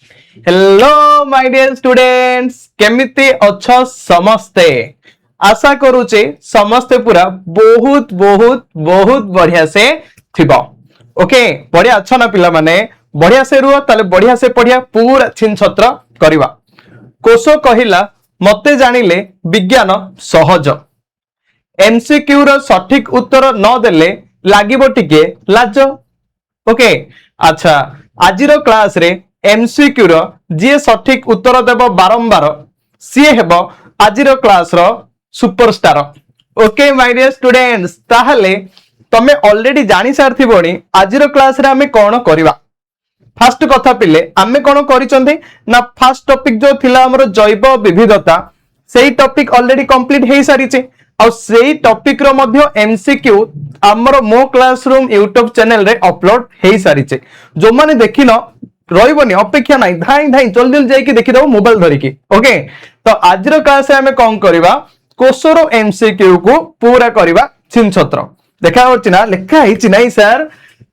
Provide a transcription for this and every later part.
Hello my dear students केमिति अच्छा समस्ते आशा करूचे समस्ते पूरा बहुत बहुत बहुत बढ़िया से थिबा ओके बढ़िया अच्छा ना पिला माने बढ़िया से रुह ताले बढ़िया से पढ़िया पूरा छिन छत्र करवा कोश कहिला मते जानिले विज्ञान सहज एमसीक्यू रो सठिक उत्तर न देले लागिबो टिके लाज ओके अच्छा आजिरो क्लास रे एमसीक्यू रो जे सठिक उत्तर देव बारंबार सी हेबो आजिरो क्लास रो superstar okay my dear students ताहले तमे ऑलरेडी जानि सारथिबोनी आजिरो क्लास रे हमें कोन करबा फर्स्ट कथा पिले आमे कोन करिसंती ना फर्स्ट टॉपिक जो थिला हमर जैव विविधता सेही टॉपिक ऑलरेडी कंप्लीट हेई सारिचे और सेही टॉपिक रो मध्य एमसीक्यू हमर मो क्लासरूम यूट्यूब चैनल रे अपलोड हेई सारिचे जो माने देखिनो रहिबनी अपेक्षा नाही धाई धाई जल्दी जल्दी जाई के देखि दो मोबाइल धरि के ओके तो आजरो क्लास रे हमें कोन करबा कोसरो एमसीक्यू को पूरा करबा छिन छत्र देखा होछि ना लिखा हिछि नाही सर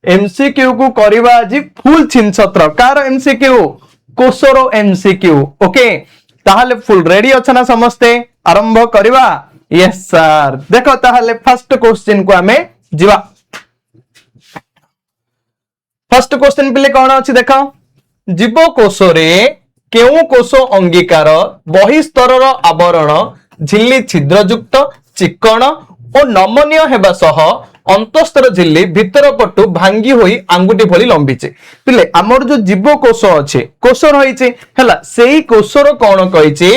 एमसीक्यू को करबा आज फुल छिन छत्र कार एमसीक्यू कोसरो एमसीक्यू ओके ताहले फुल रेडी छ ना समस्ते आरंभ करबा यस सर देखो ताहले फर्स्ट क्वेश्चन को हमें जीवा फर्स्ट क्वेश्चन पिले कोन अछि देखो जीव कोश रे केउ कोश अंगीकार बहिस्तर आवरण झिल्ली छिद्रयुक्त चिकण और नमनीय हेबा सह अंतस्तर झिल्ली भीतर पटु भांगी होई आंगुठी भली लंबीचे पिले हमर जो जीव कोश अछि कोश रहिचे हला सेही कोशर कोन कहिचे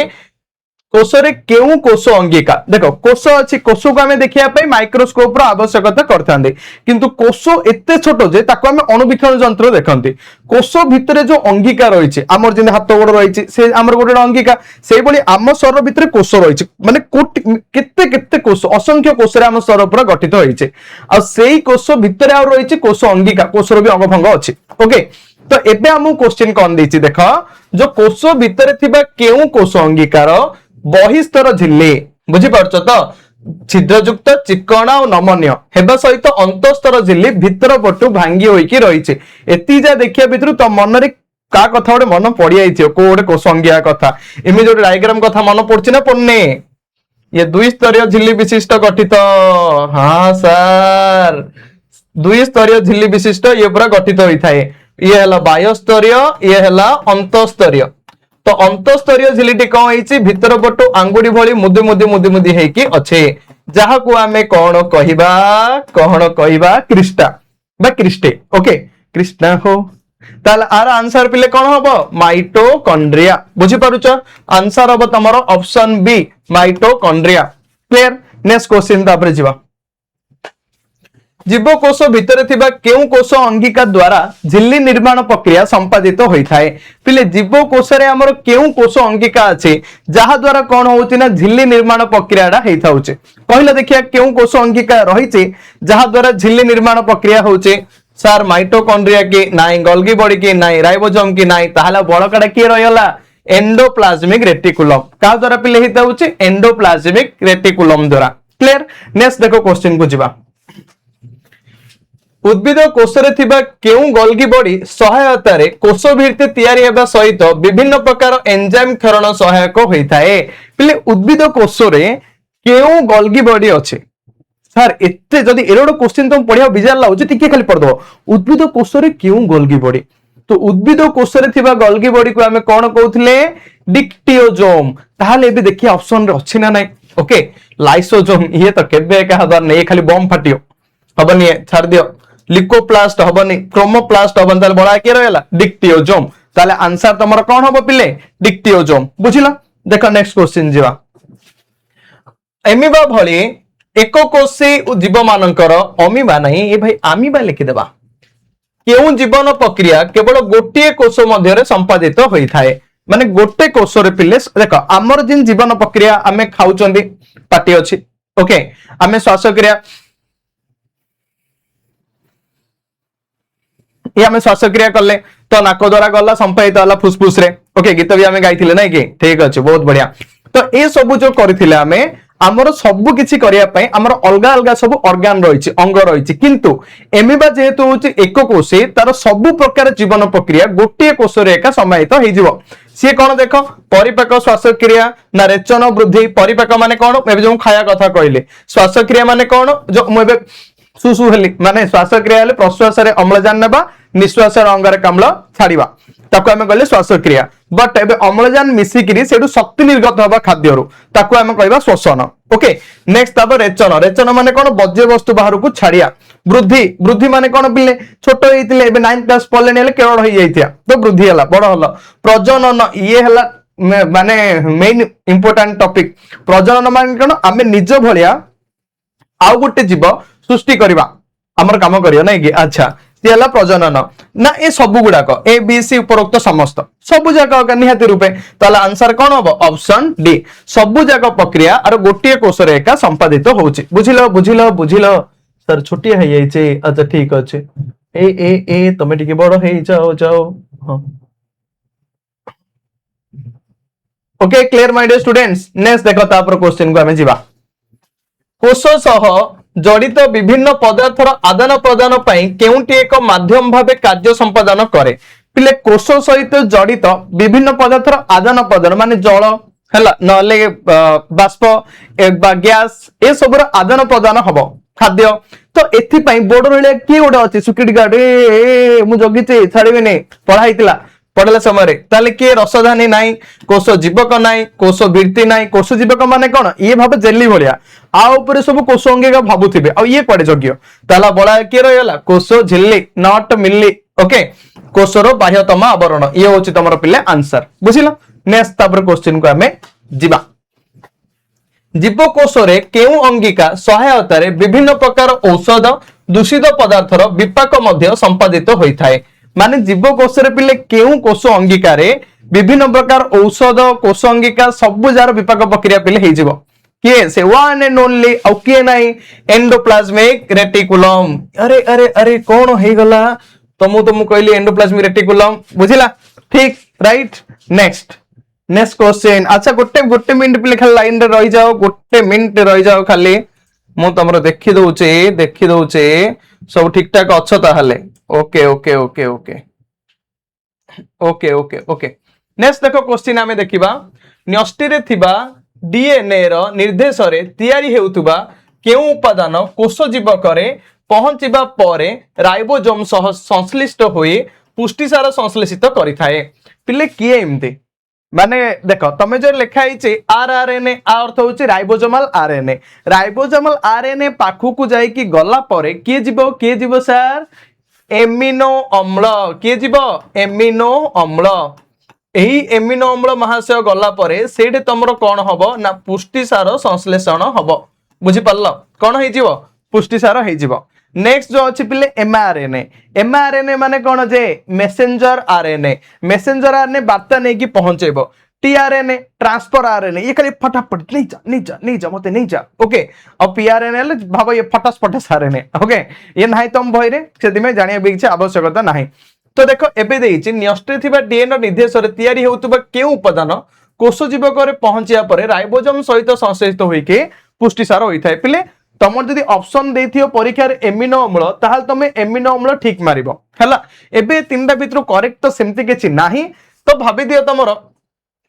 कोश रे केउ कोश अंगिका देखो कोश अछि कोश को हमें देखिया पई माइक्रोस्कोप रो आवश्यकता करथांदे किंतु कोश एते छोटो जे ताको हमें अणुवीक्षण यंत्र देखंती कोश भितरे जो अंगिका रहिছে हमर जिने हाथ गोड़ रहिছে से हमर गोड़ अंगिका सेही बोली हम शरीर भितरे कोश रहिছে माने केते केते कोश असंख्य कोश रे हम शरीर पूरा गठित होइছে आ सेही कोश भितरे आ रहिছে कोश अंगिका कोश रो भी अंग भंग अछि ओके तो एबे हम क्वेश्चन कोन देछि देखो जो कोश भितरे थिबा केउ कोश अंगिकार बहिस्तर झिल्ली बुझी पारछ तो छिद्रयुक्त चिकण और नमनीय हेबा सहित अंतस्तर झिल्ली भीतर पटु भांगी होइकी रहिছে एती जा देखिया भितर तो मन रे का कथा ओडे मन पड़ी आइछ को ओडे कोश अंगिया कथा इमे जो डायग्राम कथा मन पड़छ ना पन्ने ये दुई स्तरीय झिल्ली विशिष्ट गठित हां सर दुई स्तरीय झिल्ली विशिष्ट ये पूरा गठित होई थाए ये हला बाह्यस्तरीय ये हला अंतस्तरीय तो अंतस्तरीय झिल्लीटी कौन होइछि भीतर पटु आंगुठी भली मुदी मुदी मुदी मुदी हेकी अच्छे जहा को आमे कोन कहिबा क्रिस्टा बा क्रिस्टे ओके कृष्णा हो ताल आर आंसर पिले कोन हबो माइटोकॉन्ड्रिया बुझी पारुछ आंसर हबो तमरो option B mitochondria clear next question तापर जीवा जीव कोश भितर थिबा केउ कोश अंगिका द्वारा झिल्ली निर्माण प्रक्रिया संपादित होई थाए पिले जीव कोश रे हमर केउ कोश अंगिका अछि जहा द्वारा कोन होउछि ना झिल्ली निर्माण प्रक्रियाडा हेइ थाउछि पहिला देखिया केउ कोश अंगिका रहिछि जहा द्वारा झिल्ली निर्माण प्रक्रिया होउछि सर माइटोकॉन्ड्रिया की नाइ गोल्गी बॉडी की नाइ राइबोसोम की नाइ ताहला बळकाडा की रहला एंडोप्लाज्मिक रेटिकुलम का द्वारा पिले हेइ थाउछि एंडोप्लाज्मिक रेटिकुलम द्वारा क्लियर नेक्स्ट देखो क्वेश्चन को जिबा उद्भिद कोश रे थिबा केउ गोल्गी बॉडी सहायता रे कोश भित्ति तयारी हेबा सहित विभिन्न प्रकार एंजाइम क्षरण सहायक होई थाए पिले उद्भिद कोश रे केउ गोल्गी बॉडी अछि सर एते जदी एरोडो क्वेश्चन तुम पढिया बिजार लाउछि टिके खाली पढ दो उद्भिद कोश रे केउ गोल्गी बॉडी तो उद्भिद कोश रे थिबा गोल्गी बॉडी को हमें कोन कहउथिले डिक्टियोजोम ताहाले एबे देखि ऑप्शन रे अछि ना नै ओके लाइसोजोम ये तो केबे का हदार नै खाली बम फाटियो हबनी छाड़ दियो लिकोप्लास्ट हबनी क्रोमोप्लास्ट हबन ताले बडा के रहला डिक्टियोजोम ताले आंसर तमर कोन हबो पिले डिक्टियोजोम बुझिला देखो नेक्स्ट क्वेश्चन जीवा एमिबा भली एक कोशी जीव मानकर अमीबा नहीं ये भाई अमीबा लिखि देबा केउ जीवन प्रक्रिया केवल गोटे कोश मध्य रे संपादित होई थाए माने गोटे कोश रे पिले देखो हमर जिन जीवन प्रक्रिया हमें खाउचंदी पाटी अछि ओके हमें श्वासक्रिया ये हमें श्वासक्रिया करले तो नाक द्वारा गला संपादित होला फुसफुस रे ओके गीत भी हमें गाइथिले नै कि ठीक अछि बहुत बढ़िया तो ए सब जो करिथिले हमें ଆମର ସବୁ କିଛି କରିବା ପାଇଁ ଆମର ଅଲଗା ଅଲଗା ସବୁ ଅର୍ଗାନ ରହିଛି, ଅଙ୍ଗ ରହିଛି, କିନ୍ତୁ ଏମିବା ଯେହେତୁ ହଉଛି ଏକକୋଷୀ, ତାର ସବୁ ପ୍ରକାର ଜୀବନ ପ୍ରକ୍ରିୟା ଗୋଟିଏ କୋଷରେ ଏକା ସମାହିତ ହେଇଯିବ। ସିଏ କଣ ଦେଖ, ପରିପାକ, ଶ୍ୱାସକ୍ରିୟା ନା ରେଚନ ବୃଦ୍ଧି। ପରିପାକ ମାନେ କଣ, ଏବେ ଯୋଉ ଖାଇବା କଥା କହିଲେ। ଶ୍ୱାସକ୍ରିୟା ମାନେ କଣ, ଯୋଉ ମୁଁ ଏବେ ସୁସୁ ହେଲି ମାନେ ଶ୍ୱାସକ୍ରିୟା ହେଲେ ପ୍ରଶ୍ୱାସରେ ଅମ୍ଳଜାନ ନେବା, ନିଶ୍ୱାସରେ ଅଙ୍ଗାରକାମ୍ଳ ଛାଡିବା, ତାକୁ ଆମେ କହିଲେ ଶ୍ୱାସକ୍ରିୟା। ବଟ୍ ଏବେ ଅମ୍ଳଜାନ ମିଶିକିରି ସେଠୁ ଶକ୍ତି ନିର୍ଗତ ହବା ଖାଦ୍ୟରୁ, ତାକୁ ଆମେ କହିବା ଶ୍ଵସନ। ଓକେ, ନେକ୍ସଟ ତାପରେ ରେଚନ। ରେଚନ ମାନେ କଣ, ବର୍ଜ୍ୟବସ୍ତୁ ବାହାରକୁ ଛାଡିବା। ବୃଦ୍ଧି, ବୃଦ୍ଧି ମାନେ କଣ, ପିଲେ ଛୋଟ ହେଇଥିଲେ ଏବେ 9th କ୍ଲାସ ପଢିଲେଣି ହେଲେ କେବଳ ହେଇଯାଇଥିବା ତ ବୃଦ୍ଧି ହେଲା, ବଡ ହେଲା। ପ୍ରଜନନ, ଇଏ ହେଲା ମାନେ ମେନ୍ ଇମ୍ପୋର୍ଟାଣ୍ଟ ଟପିକ। ପ୍ରଜନନ ମାନେ କଣ, ଆମେ ନିଜ ଭଳିଆ ଆଉ ଗୋଟେ ଜୀବ ସୃଷ୍ଟି କରିବା, ଆମର କାମ କରିବା ନାଇଁ କି। ଆଚ୍ଛା, ସିଏ ହେଲା ପ୍ରଜନନ। ନା ଏ ସବୁ ଗୁଡାକ ଏ ବି ସି ଉପରୋକ୍ତ ସମସ୍ତ ସବୁ ଯାକ ନିହାତି ରୂପେ, ତାହେଲେ ଆନ୍ସର କଣ ହବ, ଅପସନ ଡି। ସବୁ ଯାକ ପ୍ରକ୍ରିୟା ଆର ଗୋଟିଏ କୋଷରେ ଏକା ସମ୍ପାଦିତ ହଉଛି। ବୁଝିଲ ବୁଝିଲ ବୁଝିଲ। ସାର୍ ଛୋଟିଆ ହେଇଯାଇଛି, ଆଚ୍ଛା ଠିକ ଅଛି। ଏ ତମେ ଟିକେ ବଡ ହେଇଯାଅ ଯାଅ। ହଁ, okay, clear my dear students. Next देखो तापर क्वेश्चन को हमें जीवा। कोष सह जड़ित विभिन्न पदार्थर आदान प्रदान पई केउंटी एक माध्यम भाबे कार्य संपादन करे। पिले कोष सहित जड़ित विभिन्न पदार्थर आदान प्रदान माने जल हैला नले बाष्प बा गैस ए सबर आदान प्रदान हबो खाद्य। तो एथि पई बोर्ड रे की गोटे अछि सिक्युरिटी गार्ड मु जगिते छाड़िबे नै पढ़ा हितला पढ़ला समय ताले किए रसधानी नाई, कोष जीवक नाई, कोष वृत्ति नाई। कोष जीवक माने कौन, ये भाव जेली भलिया आ ऊपर सब कोष अंगिका भाबुथिबे आ ये कुआडे जग्य ताला बळा किए रहला कोष झिल्ली नॉट मिल्ली। ओके, कोषर बाह्यतम आवरण ये होची तमरो पिले आंसर। बुझिलो, नेक्स्ट तापर क्वेश्चन को हमें जिबा। जीवकोषरे केउ अंगिका सहायतारे विभिन्न प्रकार औषध दूषित पदार्थर विपाक मध्य संपादित होइथाय। माने जीवकोषरे पिले केउ कोष अंगिकारे विभिन्न प्रकार औषध कोष अंगिका सब जार विपाक प्रक्रिया पिले हे जीवो किए से वन एंड ओनली औ किए नाही एंडोप्लाज्मिक रेटिकुलम। अरे अरे अरे कौन हे गला तुम कहली एंडोप्लाज्मिक रेटिकुलम। बुझिला, ठीक राइट। Next next question. अच्छा गोटे मिनिट पिले खाली लाइन रे रहि जाओ, गोटे मिनिट रहि जाओ खाली, मु तमरो देखि दउचे सब ठीक ठाक अच्छो ताहले। Okay okay okay okay okay okay okay. Next देखो क्वेश्चन आमे देखिबा। न्यष्टि रे थिबा डीएनए रो निर्देश रे तयारी हेउतबा केउ उपादान कोष जीवक रे पहुंचिबा परे राइबोसोम सह संश्लिष्ट होई पुष्टिसार संश्लेषित करिथाए। पिले किए एमते माने देखो तमे जो लिखा है आरआरएनए अर्थ होची राइबोसोमल आरएनए। राइबोसोमल आरएनए पाखु को जाई कि गला परे किए जीवो सर एमिनो अम्ल। किए जीवो एमिनो अम्ल। एही एमिनो अम्ल महाशय गला परे सेठी तमरो कोन हबो ना पुष्टिसार संश्लेषण हबो। बुझी पारलो कोन हे जीवो पुष्टिसार हे जीवो। नेक्स्ट जो अछि पिले एमआरएनए। एमआरएनए माने कोन जे मेसेंजर आरएनए। मेसेंजर आरएनए वार्ता नै कि पहुंचेबो। टीआरएनए ट्रांसफर आरएनए ये खाली फटाफट नहीं जा मते नहीं जा। ओके, और पीआरएनए ले भाबो ये फटास फटास आरएनए। ओके, ये नाही तम भय रे सेदि में जानिया बिछ आवश्यकता नाही। तो देखो एबे देइछि न्यष्टि थिबा डीएनए निर्देश रे तयारी हेउतबा केउ उपादान कोष जीवक रे पहुंचिया परे राइबोसोम सहित संश्लेषित होई के पुष्टिसार होइथाय। पिले तमर जदि ऑप्शन देथियो परीक्षा रे एमिनो अम्ल ताहाल तमे एमिनो अम्ल ठीक मारिबो हैला। एबे तीनटा भितर करेक्ट तो सेमति किछि नाही तो भाबि दियो तमर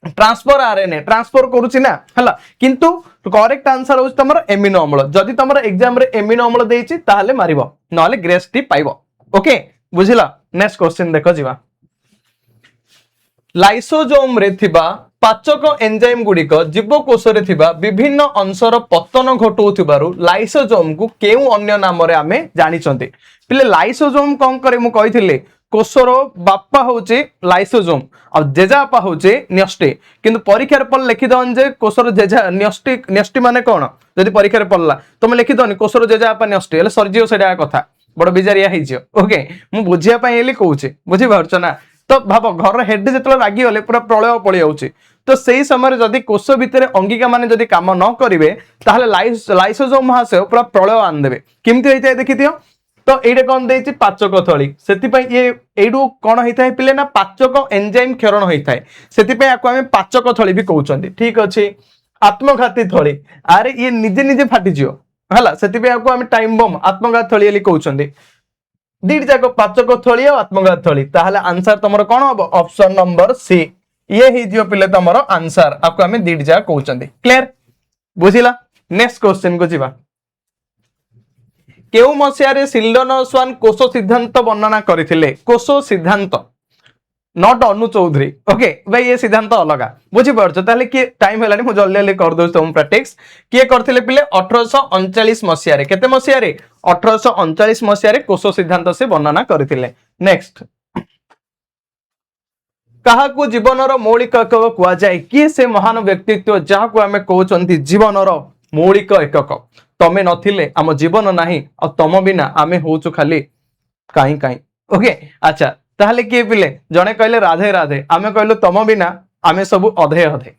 ट्रांसफर आरएनए ट्रांसफर करूछि ना हैला, किंतु करेक्ट आंसर होछि तमर एमिनो अम्ल। जदि तमर एग्जाम रे एमिनो अम्ल देइछि ताहाले मारिबो नहले ग्रेस टी पाइबो। ओके बुझिला। नेक्स्ट क्वेश्चन देखो जीवा। लाइसोसोम रे थिबा पाचक एंजाइम गुड़िक जीवकोष रे थिबा विभिन्न अंशर पतन घटौथिबारु लाइसोसोम को केउ अन्य नाम रे आमे जानिचंती। पिले लाइसोसोम कोन करे मु कहिथिले कोषर बापा होचे लाइसोसोम और जेजापा होचे न्यष्टि। किंतु परीक्षा रे पल लिखि दन जे कोषर जेजा न्यष्टि। न्यष्टि माने कोन जदि परीक्षा रे पल्ला तुम लिखि दन कोषर जेजापा न्यष्टि हेले सरजियो सेडा कथा बड़ बिजारिया हिजियो। ओके, मु बुझिया पई एली कहूचे बुझि पारछ ना। तो भाव घर हेड जितले रागी गले पूरा प्रलय पळि जाउची। तो सेही समय जदि कोष भितर अंगिका माने जदि काम न करिवे ताहले लाइसोसोम महाशय पूरा प्रलय आन देबे। केमति होइताय देखि दियो। तो एडे कोन देछि पाचक थळी। सेति पई ये एडू कोन होइताय पिले ना पाचक एंजाइम क्षरण होइताय। सेति पई आको हम पाचक थळी भी कहउचंदी। ठीक अछि। आत्मघाती थली अरे ये निजे निजे फाटी जियो हला सेति पे आको हम टाइम बम आत्मघात थली एली कहउछंदी दीड जाक पाचक थली और आत्मघात थली ताहले आंसर तमर कोन हबो ऑप्शन नंबर सी ये ही जियो पिले तमर आंसर आपको हम दीड जाक कहउछंदी क्लियर बुझिला नेक्स्ट क्वेश्चन को जीवा केउ मसियारे सिल्डन स्वान कोश सिद्धांत वर्णना करथिले कोश सिद्धांत नॉट अनु चौधरी ओके भाई ये सिद्धांत अलग बुझी पार्छ ताले कि टाइम हेलानी मु जल्दी जल्दी कर दउ तुम प्रैक्टिस किए करथिले पिले 1839 मसिया रे केते मसिया रे 1839 मसिया रे कोश सिद्धांत से वर्णना करथिले नेक्स्ट कहा को जीवनर मौलिक एकक कुआ जाय कि से महान व्यक्तित्व जहा को हमें कहउचंती जीवनर मौलिक एकक तमे नथिले आम जीवन नाही और तम बिना आमे होचु खाली काई काई ओके अच्छा ताहले किए पिले जने कहले राधे राधे आमे कहलु तम बिना आमे सब अधे अधे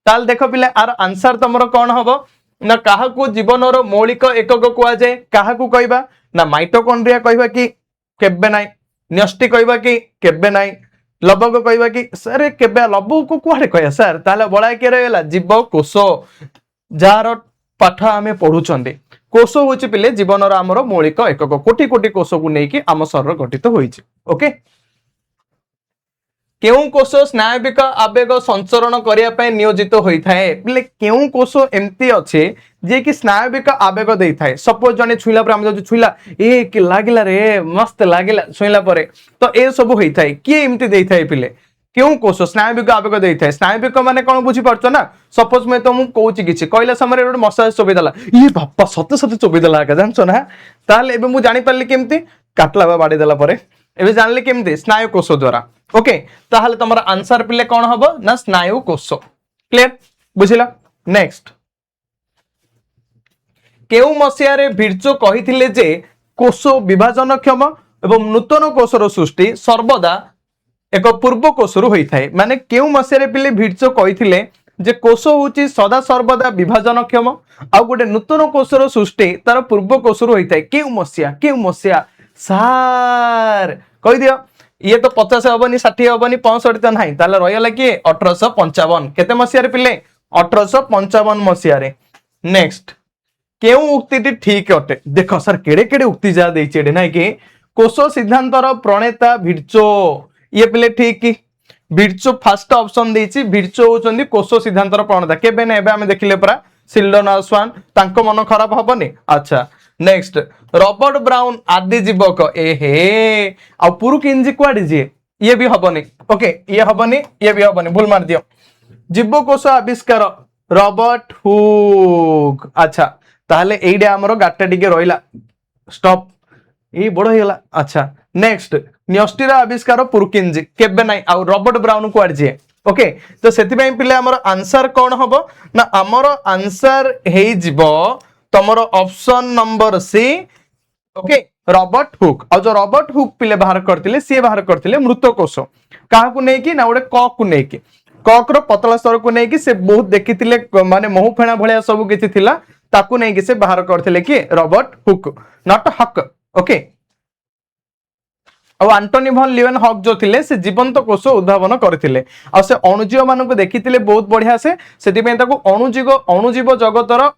ताल देखो पिले आर आंसर तमरो कोन हबो ना काहा को जीवनर मौलिक एकक कुआ जाय काहा को कहबा ना माइटोकॉन्ड्रिया कहबा कि केबे नाइ न्यष्टि कहबा कि केबे नाइ लबक कहबा कि सर केबे लबक को कुआडे कहया सर ताले बळा के रहला जीव कोश जार पाठ आमे पढुचंदे कोश होची पिले जीवनर हमर मौलिक एकक कोटि कोटि कोश को नेकी आम शरीर गठित होईची ओके केउ कोश स्नायविक आवेग संचरण करिया पय नियोजित होई थाए पिले केउ कोश एम्ति अछि जे कि स्नायविक आवेग देई थाए सपोज जने छुइला पर हम जो छुइला ए कि लागिला रे मस्त लागिला छुइला परे तो ए सब होई थाए कि एम्ति देई थाए पिले केउ कोश स्नायविक आवेग देई थाए स्नायविक माने कोन बुझी परछो ना सपोज मैं तो मु कहूची किछि कहला समय रे मसाज चोबी देला ई बापा सते सते चोबी देला का जानछो ना ताले एबे मु जानि परली केमति काटला बा बाडी देला परे एबे जानले केमति स्नायु कोश द्वारा ओके ताहले तमरा आंसर पिले कोन हबो ना स्नायु कोश क्लियर बुझिला नेक्स्ट केउ मसिया रे भिर्चो कहिथिले जे कोश विभाजनक्षम एवं नूतन कोशर सृष्टि सर्वदा एक पूर्व कोशरु होई थाए माने केउ मसिया रे पिले भिर्चो कहिथिले जे कोश होची सदा सर्वदा विभाजनक्षम आ गोटे नूतन कोशर सृष्टि तार पूर्व कोशरु होई थाए केउ मसिया सार कहि दियो ये तो 50 हबनी 60 हबनी 65 तो नहीं ताले रहिला कि 1855 केते मसिया रे पिले 1855 मसिया रे नेक्स्ट केउ उक्तिटी ठीक अटे देखो सर केड़े केड़े उक्ति जा देछि एडे नाही कि कोश सिद्धांतर प्रणेता भिर्चो ये पिले ठीक कि भिर्चो फर्स्ट ऑप्शन देछि भिर्चो होचंदी कोश सिद्धांतर प्रणेता केबे ने एबे हम देखिले परा सिल्डन स्वान तांको मन खराब हबनी अच्छा नेक्स्ट रॉबर्ट ब्राउन आदि जीवक ए हे आ पुरुकिंजी क्वाडी जे ये भी हबनी ओके ये हबनी ये भी हबनी भूल मार दियो जीवकोश आविष्कार रॉबर्ट हुक अच्छा ताहले एइडे हमरो गाटा टिके रहिला स्टॉप ए बड़ हेला अच्छा नेक्स्ट न्यष्टिर आविष्कार पुरुकिंजी केबे नाही आ रॉबर्ट ब्राउन क्वाडी जे ओके तो सेति पई पिले हमरो आंसर कोन हबो ना हमरो आंसर हेइ जिवो तमरो option number C okay Robert Hooke और जो रॉबर्ट हुक पिले बाहर करथिले सी बाहर करथिले मृतकोश काहा को नै कि ना ओडे कॉक को नै कि कॉक रो पतला स्तर को नै कि से बहुत देखिथिले माने महु फेणा भलिया सब किछि थिला ताकू नै कि से बाहर करथिले कि रॉबर्ट हुक नॉट हक ओके और एंटोनी भन लिवन हक जो थिले से जीवंत कोश उद्भावन करथिले और से अणुजीव मानन को देखिथिले बहुत बढ़िया से सेति पे ताकू अणुजीव जगतर